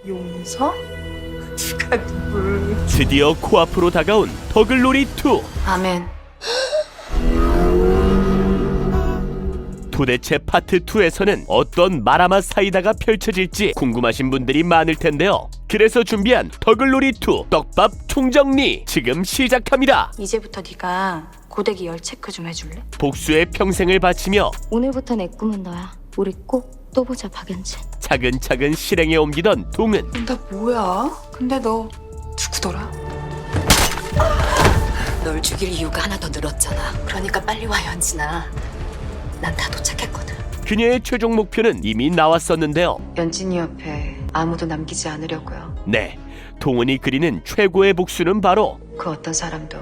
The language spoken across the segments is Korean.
용서? 누가 누굴? 드디어 코앞으로 다가온 더글로리 2. 아멘. 도대체 파트 2에서는 어떤 마라맛 사이다가 펼쳐질지 궁금하신 분들이 많을 텐데요. 그래서 준비한 더글로리 2 떡밥 총정리 지금 시작합니다. 이제부터 네가 고데기 열 체크 좀 해줄래? 복수의 평생을 바치며 오늘부터 내 꿈은 너야. 우리 꼭 또 보자, 박연진. 차근차근 실행에 옮기던 동은 나 뭐야? 근데 너 누구더라? 널 죽일 이유가 하나 더 늘었잖아. 그러니까 빨리 와, 연진아. 난 다 도착했거든. 그녀의 최종 목표는 이미 나왔었는데요. 연진이 옆에 아무도 남기지 않으려고요. 네, 동은이 그리는 최고의 복수는 바로 그 어떤 사람도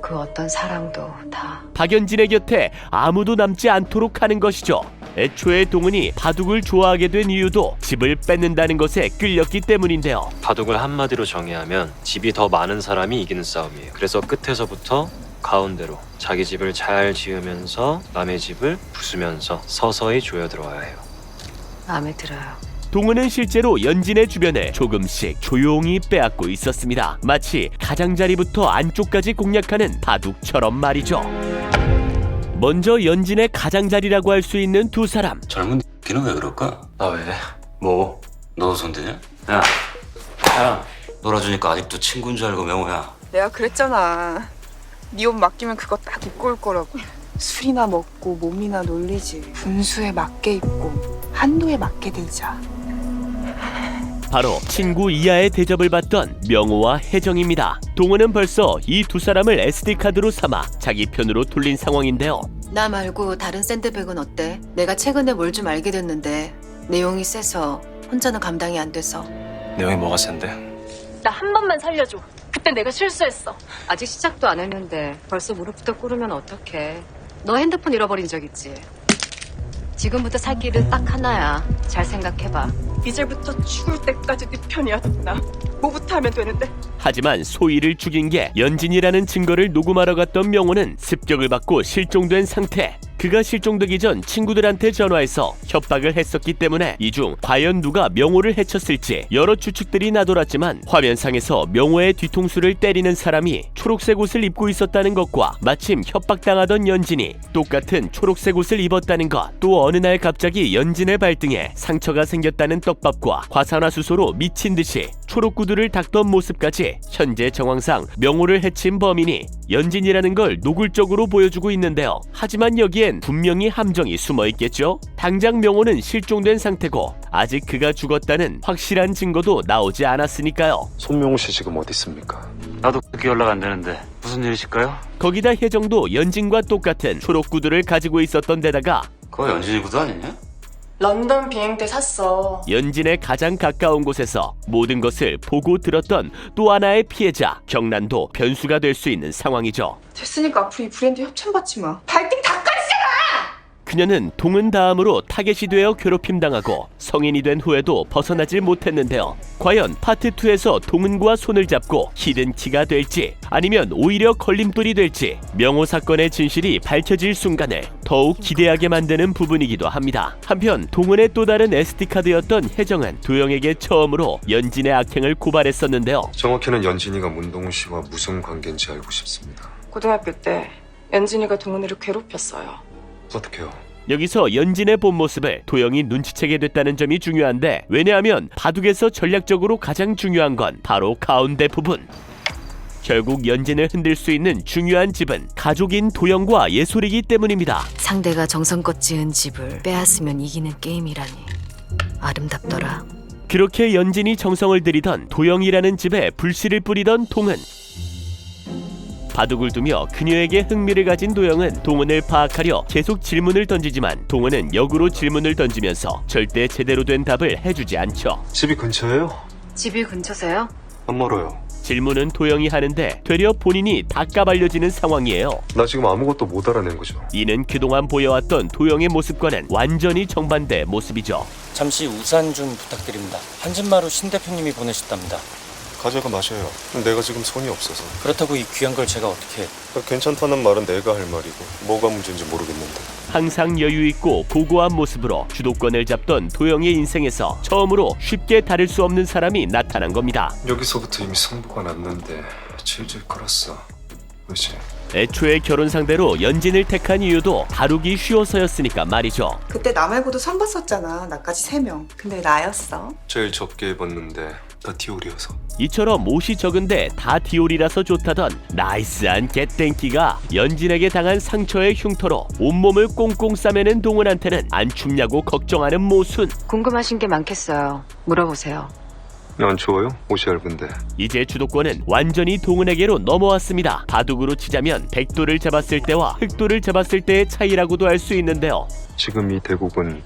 그 어떤 사랑도 다. 박연진의 곁에 아무도 남지 않도록 하는 것이죠. 애초에 동은이 바둑을 좋아하게 된 이유도 집을 뺏는다는 것에 끌렸기 때문인데요. 바둑을 한마디로 정의하면 집이 더 많은 사람이 이기는 싸움이에요. 그래서 끝에서부터 가운데로 자기 집을 잘 지으면서 남의 집을 부수면서 서서히 조여들어와야 해요. 마음에 들어요. 동은은 실제로 연진의 주변에 조금씩 조용히 빼앗고 있었습니다. 마치 가장자리부터 안쪽까지 공략하는 바둑처럼 말이죠. 먼저 연진의 가장자리라고 할 수 있는 두 사람. 젊은 X는 왜 그럴까? 나 왜? 뭐? 너도 손대냐? 야, 놀아주니까 아직도 친구인 줄 알고 명호야. 내가 그랬잖아. 네 옷 맡기면 그거 딱 입고 올 거라고. 술이나 먹고 몸이나 놀리지. 분수에 맞게 입고 한도에 맞게 들자. 바로 친구 이하의 대접을 받던 명호와 혜정입니다. 동은은 벌써 이 두 사람을 SD카드로 삼아 자기 편으로 돌린 상황인데요. 나 말고 다른 샌드백은 어때? 내가 최근에 뭘 좀 알게 됐는데 내용이 세서 혼자는 감당이 안 돼서. 내용이 뭐가 센데? 나 한 번만 살려줘. 그때 내가 실수했어. 아직 시작도 안 했는데 벌써 무릎부터 꿇으면 어떡해. 너 핸드폰 잃어버린 적 있지? 지금부터 살 길은 딱 하나야. 잘 생각해봐. 이제부터 죽을 때까지 네 편이야, 나. 뭐부터 하면 되는데? 하지만 소희를 죽인 게 연진이라는 증거를 녹음하러 갔던 명호는 습격을 받고 실종된 상태. 그가 실종되기 전 친구들한테 전화해서 협박을 했었기 때문에 이 중 과연 누가 명호를 해쳤을지 여러 추측들이 나돌았지만 화면상에서 명호의 뒤통수를 때리는 사람이 초록색 옷을 입고 있었다는 것과 마침 협박당하던 연진이 똑같은 초록색 옷을 입었다는 것, 또 어느 날 갑자기 연진의 발등에 상처가 생겼다는 떡밥과 과산화수소로 미친 듯이 초록 구두를 닦던 모습까지 현재 정황상 명호를 해친 범인이 연진이라는 걸 노골적으로 보여주고 있는데요. 하지만 여기엔 분명히 함정이 숨어 있겠죠? 당장 명호는 실종된 상태고 아직 그가 죽었다는 확실한 증거도 나오지 않았으니까요. 손명호 씨 지금 어디 있습니까? 나도 그렇게 연락 안 되는데 무슨 일이실까요? 거기다 혜정도 연진과 똑같은 초록 구두를 가지고 있었던 데다가 그거 연진이 구두 아니냐? 런던 비행 때 샀어. 연진의 가장 가까운 곳에서 모든 것을 보고 들었던 또 하나의 피해자 경란도 변수가 될 수 있는 상황이죠. 됐으니까 앞으로 이 브랜드 협찬받지 마. 발등 다 까지잖아! 그녀는 동은 다음으로 타겟이 되어 괴롭힘당하고 성인이 된 후에도 벗어나지 못했는데요. 과연 파트 2에서 동은과 손을 잡고 히든키가 될지 아니면 오히려 걸림돌이 될지 명호 사건의 진실이 밝혀질 순간을 더욱 기대하게 만드는 부분이기도 합니다. 한편 동은의 또 다른 SD카드였던 혜정은 도영에게 처음으로 연진의 악행을 고발했었는데요. 정확히는 연진이가 문동훈 씨와 무슨 관계인지 알고 싶습니다. 고등학교 때 연진이가 동훈이를 괴롭혔어요. 어떡해요? 여기서 연진의 본 모습을 도영이 눈치채게 됐다는 점이 중요한데, 왜냐하면 바둑에서 전략적으로 가장 중요한 건 바로 가운데 부분. 결국 연진을 흔들 수 있는 중요한 집은 가족인 도영과 예솔이기 때문입니다. 상대가 정성껏 지은 집을 빼앗으면 이기는 게임이라니 아름답더라. 그렇게 연진이 정성을 들이던 도영이라는 집에 불씨를 뿌리던 동은. 바둑을 두며 그녀에게 흥미를 가진 도영은 동은을 파악하려 계속 질문을 던지지만 동은은 역으로 질문을 던지면서 절대 제대로 된 답을 해주지 않죠. 집이 근처예요? 집이 근처세요? 안 멀어요. 질문은 도영이 하는데 되려 본인이 다 까발려지는 상황이에요. 나 지금 아무것도 못 알아낸 거죠. 이는 그동안 보여왔던 도영의 모습과는 완전히 정반대 모습이죠. 잠시 우산 좀 부탁드립니다. 한진마루 신 대표님이 보내셨답니다. 가져가 마셔요. 내가 지금 손이 없어서. 그렇다고 이 귀한 걸 제가 어떻게 해? 괜찮다는 말은 내가 할 말이고 뭐가 문제인지 모르겠는데. 항상 여유 있고 고고한 모습으로 주도권을 잡던 도영의 인생에서 처음으로 쉽게 다를 수 없는 사람이 나타난 겁니다. 여기서부터 이미 승부가 났는데 질질 끌었어. 그렇지? 애초에 결혼 상대로 연진을 택한 이유도 다루기 쉬워서였으니까 말이죠. 그때 나 말고도 선 봤었잖아. 나까지 3명. 근데 나였어. 제일 적게 입었는데 다 디올이어서. 이처럼 옷이 적은데 다 디올이라서 좋다던 나이스한 겟땡기가 연진에게 당한 상처의 흉터로 온몸을 꽁꽁 싸매는 동훈한테는 안 춥냐고 걱정하는 모순. 궁금하신 게 많겠어요. 물어보세요. 안 추워요? 옷이 얇은데. 이제 주도권은 완전히 동훈에게로 넘어왔습니다. 바둑으로 치자면 백도를 잡았을 때와 흑도를 잡았을 때의 차이라고도 할 수 있는데요. 지금 이 대국은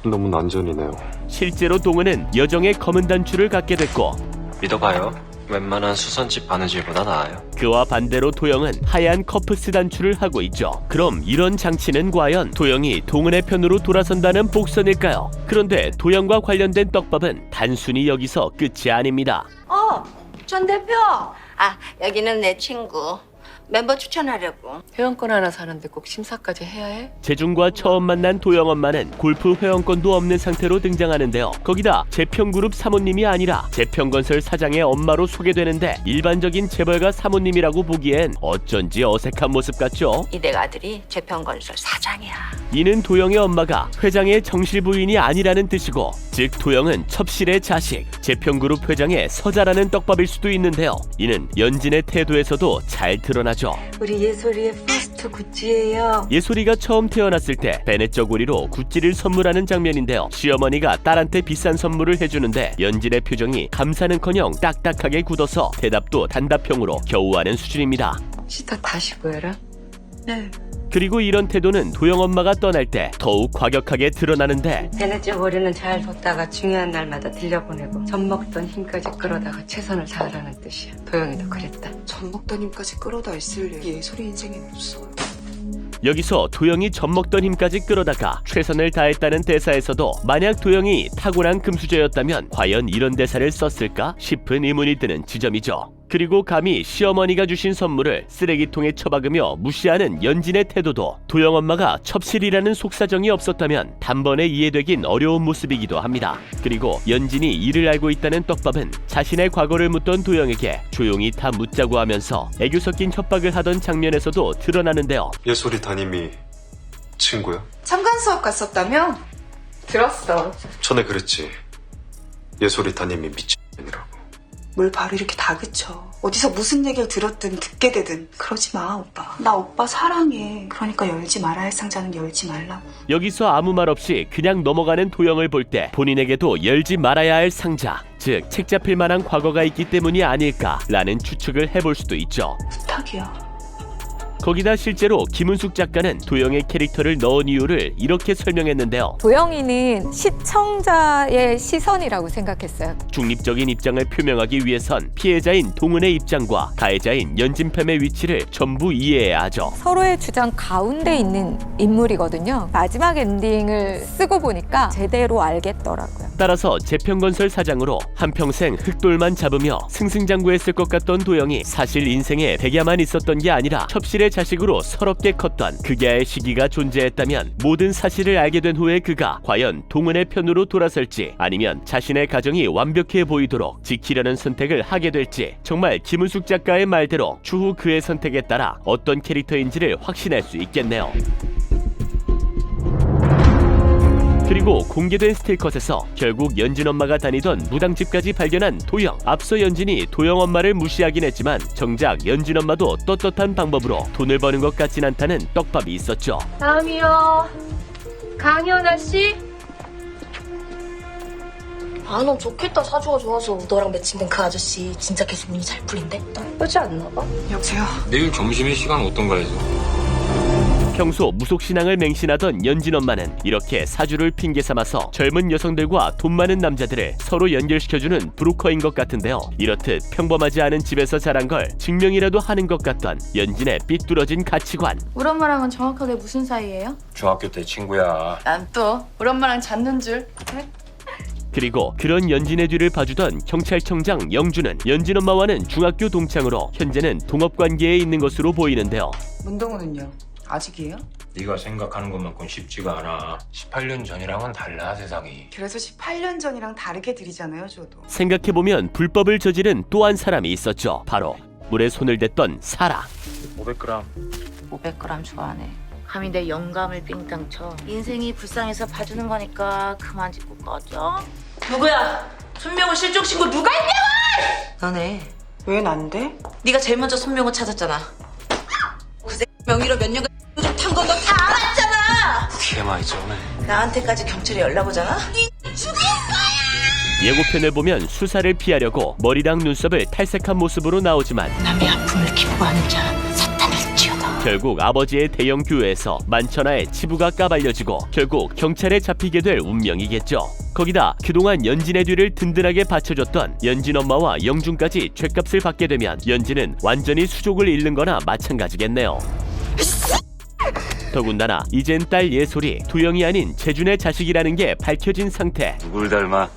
너무 난전이네요. 실제로 동훈은 여정의 검은 단추를 갖게 됐고 믿어봐요. 웬만한 수선집 바느질보다 나아요. 그와 반대로 도영은 하얀 커프스 단추를 하고 있죠. 그럼 이런 장치는 과연 도영이 동훈의 편으로 돌아선다는 복선일까요? 그런데 도영과 관련된 떡밥은 단순히 여기서 끝이 아닙니다. 전 대표. 여기는 내 친구. 멤버 추천하려고. 회원권 하나 사는데 꼭 심사까지 해야 해? 재중과 처음 만난 도영 엄마는 골프 회원권도 없는 상태로 등장하는데요. 거기다 재평그룹 사모님이 아니라 재평건설 사장의 엄마로 소개되는데 일반적인 재벌가 사모님이라고 보기엔 어쩐지 어색한 모습 같죠? 이댁 아들이 재평건설 사장이야. 이는 도영의 엄마가 회장의 정실 부인이 아니라는 뜻이고, 즉 도영은 첩실의 자식, 재평그룹 회장의 서자라는 떡밥일 수도 있는데요. 이는 연진의 태도에서도 잘 드러나죠. 우리 예솔이의 퍼스트 굿즈예요. 예솔이가 처음 태어났을 때 베넷 저고리로 굿즈를 선물하는 장면인데요. 시어머니가 딸한테 비싼 선물을 해주는데 연진의 표정이 감사는커녕 딱딱하게 굳어서 대답도 단답형으로 겨우 하는 수준입니다. 시타 다시 구해라. 네. 그리고 이런 태도는 도영 엄마가 떠날 때 더욱 과격하게 드러나는데, 베넷 저고리는 잘 뒀다가 중요한 날마다 들려보내고 젖 먹던 힘까지 끌어다가 최선을 다하라는 뜻이야. 도영이도 그랬다. 젖 먹던 힘까지 끌어다 있을 일 예솔이 인생엔 없어. 여기서 도영이 젖먹던 힘까지 끌어다가 최선을 다했다는 대사에서도 만약 도영이 타고난 금수저였다면 과연 이런 대사를 썼을까 싶은 의문이 드는 지점이죠. 그리고 감히 시어머니가 주신 선물을 쓰레기통에 처박으며 무시하는 연진의 태도도 도영 엄마가 첩실이라는 속사정이 없었다면 단번에 이해되긴 어려운 모습이기도 합니다. 그리고 연진이 이를 알고 있다는 떡밥은 자신의 과거를 묻던 도영에게 조용히 다 묻자고 하면서 애교 섞인 협박을 하던 장면에서도 드러나는데요. 예솔이 담임이 친구야? 참관 수업 갔었다며? 들었어. 전에 그랬지. 예솔이 담임이 미친년이라고. 뭘 바로 이렇게 다그쳐. 어디서 무슨 얘기를 들었든 듣게 되든 그러지 마, 오빠. 나 오빠 사랑해. 그러니까 열지 말아야 할 상자는 열지 말라고. 여기서 아무 말 없이 그냥 넘어가는 도영을 볼 때 본인에게도 열지 말아야 할 상자, 즉 책 잡힐 만한 과거가 있기 때문이 아닐까라는 추측을 해볼 수도 있죠. 부탁이야. 거기다 실제로 김은숙 작가는 도영의 캐릭터를 넣은 이유를 이렇게 설명했는데요. 도영이는 시청자의 시선이라고 생각했어요. 중립적인 입장을 표명하기 위해선 피해자인 동훈의 입장과 가해자인 연진팸의 위치를 전부 이해해야 하죠. 서로의 주장 가운데 있는 인물이거든요. 마지막 엔딩을 쓰고 보니까 제대로 알겠더라고요. 따라서 재평건설 사장으로 한평생 흑돌만 잡으며 승승장구했을 것 같던 도영이 사실 인생에 백야만 있었던 게 아니라 첩실의 자식으로 서럽게 컸던 극야의 시기가 존재했다면 모든 사실을 알게 된 후에 그가 과연 동훈의 편으로 돌아설지 아니면 자신의 가정이 완벽해 보이도록 지키려는 선택을 하게 될지 정말 김은숙 작가의 말대로 추후 그의 선택에 따라 어떤 캐릭터인지를 확신할 수 있겠네요. 그리고 공개된 스틸컷에서 결국 연진 엄마가 다니던 무당집까지 발견한 도영. 앞서 연진이 도영 엄마를 무시하긴 했지만 정작 연진 엄마도 떳떳한 방법으로 돈을 버는 것 같진 않다는 떡밥이 있었죠. 다음이요. 강현아 씨. 너 좋겠다. 사주가 좋아서 너랑 매칭된 그 아저씨 진짜 계속 운이 잘 풀린대? 나쁘지 않나 봐. 여보세요? 내일 점심에 시간 어떤가 해서. 평소 무속신앙을 맹신하던 연진 엄마는 이렇게 사주를 핑계 삼아서 젊은 여성들과 돈 많은 남자들을 서로 연결시켜주는 브로커인 것 같은데요. 이렇듯 평범하지 않은 집에서 자란 걸 증명이라도 하는 것 같던 연진의 삐뚤어진 가치관. 우리 엄마랑은 정확하게 무슨 사이예요? 중학교 때 친구야. 난 또 우리 엄마랑 잤는 줄. 그리고 그런 연진의 뒤를 봐주던 경찰청장 영주는 연진 엄마와는 중학교 동창으로 현재는 동업관계에 있는 것으로 보이는데요. 문동우는요? 아직이에요? 네가 생각하는 것만큼 쉽지가 않아. 18년 전이랑은 달라 세상이. 그래서 18년 전이랑 다르게 들이잖아요, 저도. 생각해보면 불법을 저지른 또 한 사람이 있었죠. 바로 물에 손을 댔던 사라. 500g. 500g 좋아하네. 감히 내 영감을 삥땅 쳐. 인생이 불쌍해서 봐주는 거니까 그만 짓고 꺼져. 누구야? 손명호 실종 신고 누가 했냐고! 너네. 왜 난데? 네가 제일 먼저 손명호 찾았잖아. 그 새끼 명의로 몇 년간 좀 탄 건 너 다 알았잖아. TMI 쩌네. 나한테까지 경찰에 연락 오잖아. 예고편을 보면 수사를 피하려고 머리랑 눈썹을 탈색한 모습으로 나오지만 남의 아픔을 기뻐하는 자 사탄을 지어다. 결국 아버지의 대형 교회에서 만천하에 치부가 까발려지고 결국 경찰에 잡히게 될 운명이겠죠. 거기다 그동안 연진의 뒤를 든든하게 받쳐줬던 연진 엄마와 영준까지 죗값을 받게 되면 연진은 완전히 수족을 잃는 거나 마찬가지겠네요. 더군다나 이젠 딸 예솔이 두영이 아닌 재준의 자식이라는 게 밝혀진 상태. 누굴 닮아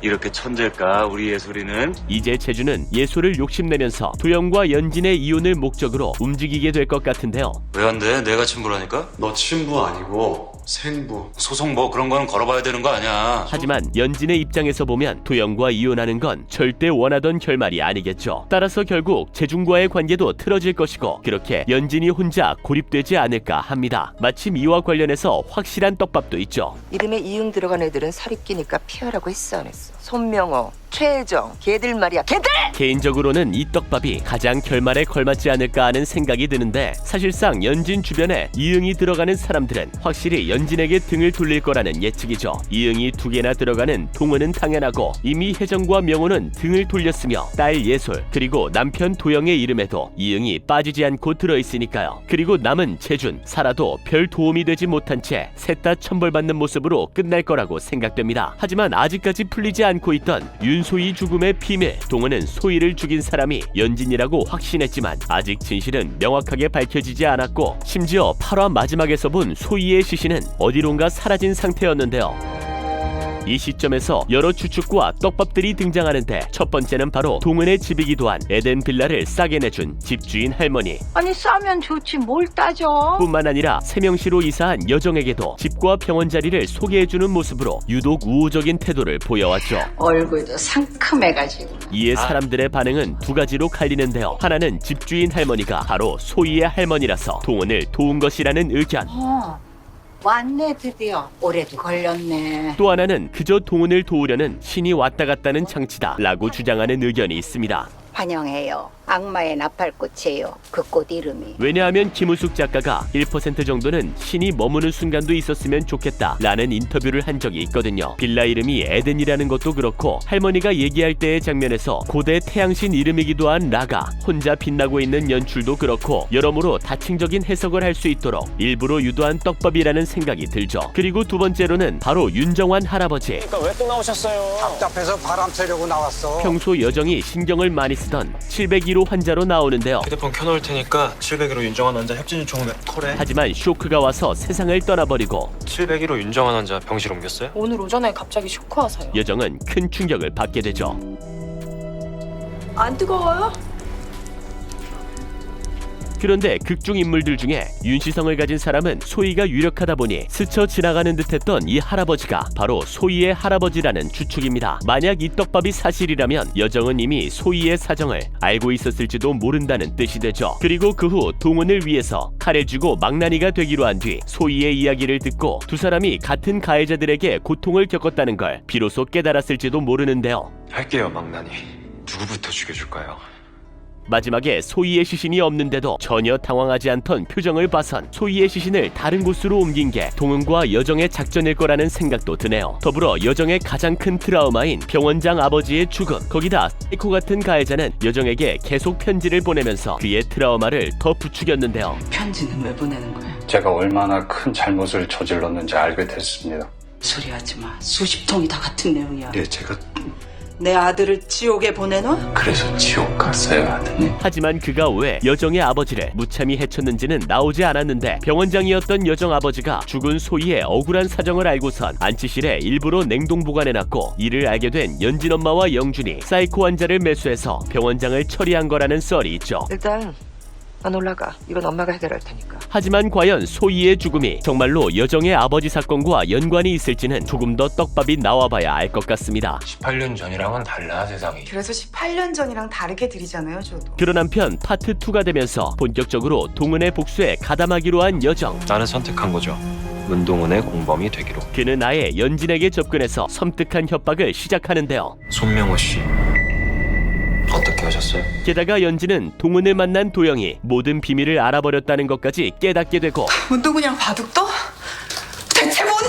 이렇게 천재일까 우리 예솔이는? 이제 재준은 예솔을 욕심내면서 도영과 연진의 이혼을 목적으로 움직이게 될 것 같은데요. 왜 안 돼? 내가 친부라니까? 너 친부 아니고 생부. 소송 뭐 그런 거는 걸어봐야 되는 거 아니야. 하지만 연진의 입장에서 보면 도영과 이혼하는 건 절대 원하던 결말이 아니겠죠. 따라서 결국 재준과의 관계도 틀어질 것이고 그렇게 연진이 혼자 고립되지 않을까 합니다. 마침 이와 관련해서 확실한 떡밥도 있죠. 이름에 이응 들어간 애들은 살이 끼니까 피하라고 했어 안 했어? 손명호, 최혜정, 걔들 말이야 걔들! 개인적으로는 이 떡밥이 가장 결말에 걸맞지 않을까 하는 생각이 드는데 사실상 연진 주변에 이응이 들어가는 사람들은 확실히 연진에게 등을 돌릴 거라는 예측이죠. 이응이 2개나 들어가는 동은은 당연하고 이미 혜정과 명호는 등을 돌렸으며 딸 예솔 그리고 남편 도영의 이름에도 이응이 빠지지 않고 들어있으니까요. 그리고 남은 재준, 사라도 별 도움이 되지 못한 채 셋 다 천벌받는 모습으로 끝날 거라고 생각됩니다. 하지만 아직까지 풀리지 않고 있던 윤소희 죽음의 비밀, 동은은 소희를 죽인 사람이 연진이라고 확신했지만 아직 진실은 명확하게 밝혀지지 않았고 심지어 8화 마지막에서 본 소희의 시신은 어디론가 사라진 상태였는데요. 이 시점에서 여러 추측과 떡밥들이 등장하는데 첫 번째는 바로 동은의 집이기도 한 에덴 빌라를 싸게 내준 집주인 할머니. 아니 싸면 좋지 뭘 따져. 뿐만 아니라 세명시로 이사한 여정에게도 집과 병원 자리를 소개해주는 모습으로 유독 우호적인 태도를 보여왔죠. 얼굴도 상큼해가지고. 이에 사람들의 반응은 2가지로 갈리는데요. 하나는 집주인 할머니가 바로 소희의 할머니라서 동은을 도운 것이라는 의견. 왔네 드디어. 올해도 걸렸네. 또 하나는 그저 동은을 도우려는 신이 왔다 갔다는 장치다 라고 주장하는 의견이 있습니다. 환영해요. 악마의 나팔꽃이에요. 그 꽃 이름이. 왜냐하면 김우숙 작가가 1% 정도는 신이 머무는 순간도 있었으면 좋겠다 라는 인터뷰를 한 적이 있거든요. 빌라 이름이 에덴이라는 것도 그렇고 할머니가 얘기할 때의 장면에서 고대 태양신 이름이기도 한 라가 혼자 빛나고 있는 연출도 그렇고 여러모로 다층적인 해석을 할 수 있도록 일부러 유도한 떡밥이라는 생각이 들죠. 그리고 두 번째로는 바로 윤정환 할아버지. 그러니까 왜 또 나오셨어요? 답답해서 바람 쐬려고 나왔어. 평소 여정이 신경을 많이 쓰던 701호 환자로 나오는데요. 휴대폰 켜놓을 테니까 701호 윤정환 환자 협진 요청을 콜해. 하지만 쇼크가 와서 세상을 떠나버리고 701호 윤정환 환자 병실 옮겼어요? 오늘 오전에 갑자기 쇼크 와서요. 여정은 큰 충격을 받게 되죠. 안 뜨거워요? 그런데 극중 인물들 중에 윤시성을 가진 사람은 소희가 유력하다 보니 스쳐 지나가는 듯했던 이 할아버지가 바로 소희의 할아버지라는 추측입니다. 만약 이 떡밥이 사실이라면 여정은 이미 소희의 사정을 알고 있었을지도 모른다는 뜻이 되죠. 그리고 그 후 동은을 위해서 칼을 쥐고 망나니가 되기로 한 뒤 소희의 이야기를 듣고 두 사람이 같은 가해자들에게 고통을 겪었다는 걸 비로소 깨달았을지도 모르는데요. 할게요, 망나니. 누구부터 죽여줄까요? 마지막에 소희의 시신이 없는데도 전혀 당황하지 않던 표정을 봐선 소희의 시신을 다른 곳으로 옮긴 게 동은과 여정의 작전일 거라는 생각도 드네요. 더불어 여정의 가장 큰 트라우마인 병원장 아버지의 죽음, 거기다 사이코 같은 가해자는 여정에게 계속 편지를 보내면서 그의 트라우마를 더 부추겼는데요. 편지는 왜 보내는 거야? 제가 얼마나 큰 잘못을 저질렀는지 알게 됐습니다. 소리하지 마. 수십 통이 다 같은 내용이야. 예, 제가 내 아들을 지옥에 보내놔? 그래서 지옥 갔어요, 하더니. 하지만 그가 왜 여정의 아버지를 무참히 해쳤는지는 나오지 않았는데 병원장이었던 여정 아버지가 죽은 소희의 억울한 사정을 알고선 안치실에 일부러 냉동 보관해놨고 이를 알게 된 연진 엄마와 영준이 사이코 환자를 매수해서 병원장을 처리한 거라는 썰이 있죠. 일단 넌 올라가. 이건 엄마가 해결할 테니까. 하지만 과연 소희의 죽음이 정말로 여정의 아버지 사건과 연관이 있을지는 조금 더 떡밥이 나와봐야 알 것 같습니다. 18년 전이랑은 달라, 세상이. 그래서 18년 전이랑 다르게 드리잖아요, 저도. 그런 한편 파트 2가 되면서 본격적으로 동은의 복수에 가담하기로 한 여정. 나는 선택한 거죠. 문동은의 공범이 되기로. 그는 아예 연진에게 접근해서 섬뜩한 협박을 시작하는데요. 손명호 씨 어떻게 하셨어요? 게다가 연진은 동은을 만난 도영이 모든 비밀을 알아버렸다는 것까지 깨닫게 되고 문동은이랑 바둑도? 대체 뭔데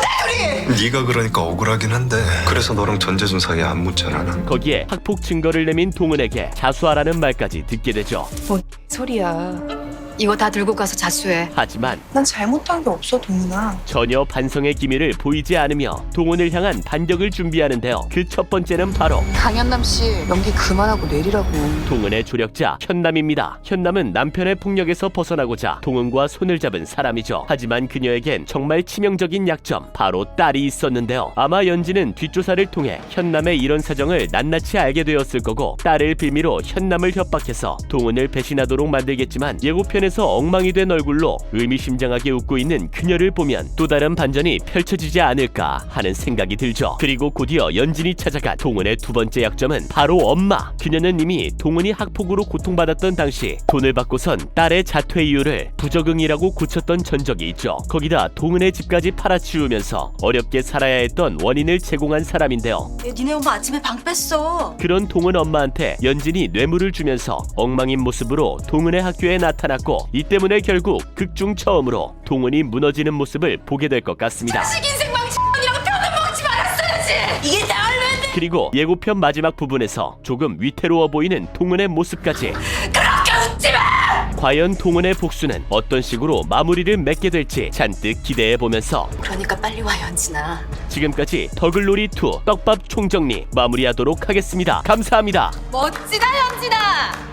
우리? 네가 그러니까 억울하긴 한데 그래서 너랑 전재준 사이에 안 묻잖아 난. 거기에 학폭 증거를 내민 동은에게 자수하라는 말까지 듣게 되죠. 뭔 소리야. 이거 다 들고 가서 자수해. 하지만 난 잘못한 게 없어, 동은아. 전혀 반성의 기미를 보이지 않으며 동은을 향한 반격을 준비하는데요. 그 첫 번째는 바로 강현남 씨 연기 그만하고 내리라고. 동은의 조력자 현남입니다. 현남은 남편의 폭력에서 벗어나고자 동은과 손을 잡은 사람이죠. 하지만 그녀에겐 정말 치명적인 약점, 바로 딸이 있었는데요. 아마 연진은 뒷조사를 통해 현남의 이런 사정을 낱낱이 알게 되었을 거고 딸을 빌미로 현남을 협박해서 동은을 배신하도록 만들겠지만 예고편에서 엉망이 된 얼굴로 의미심장하게 웃고 있는 그녀를 보면 또 다른 반전이 펼쳐지지 않을까 하는 생각이 들죠. 그리고 곧이어 연진이 찾아간 동은의 두 번째 약점은 바로 엄마. 그녀는 이미 동은이 학폭으로 고통받았던 당시 돈을 받고선 딸의 자퇴 이유를 부적응이라고 고쳤던 전적이 있죠. 거기다 동은의 집까지 팔아치우면서 어렵게 살아야 했던 원인을 제공한 사람인데요. 니네 엄마 아침에 방 뺐어. 그런 동은 엄마한테 연진이 뇌물을 주면서 엉망인 모습으로 동은의 학교에 나타났고 이 때문에 결국 극중 처음으로 동은이 무너지는 모습을 보게 될 것 같습니다. 인생 망신이라고 편을 먹지 말았어야지. 이게 나을 왜 돼? 그리고 예고편 마지막 부분에서 조금 위태로워 보이는 동은의 모습까지. 그렇게 웃지 마. 과연 동은의 복수는 어떤 식으로 마무리를 맺게 될지 잔뜩 기대해보면서 그러니까 빨리 와, 연진아. 지금까지 더글로리 2 떡밥 총정리 마무리하도록 하겠습니다. 감사합니다. 멋지다, 연진아.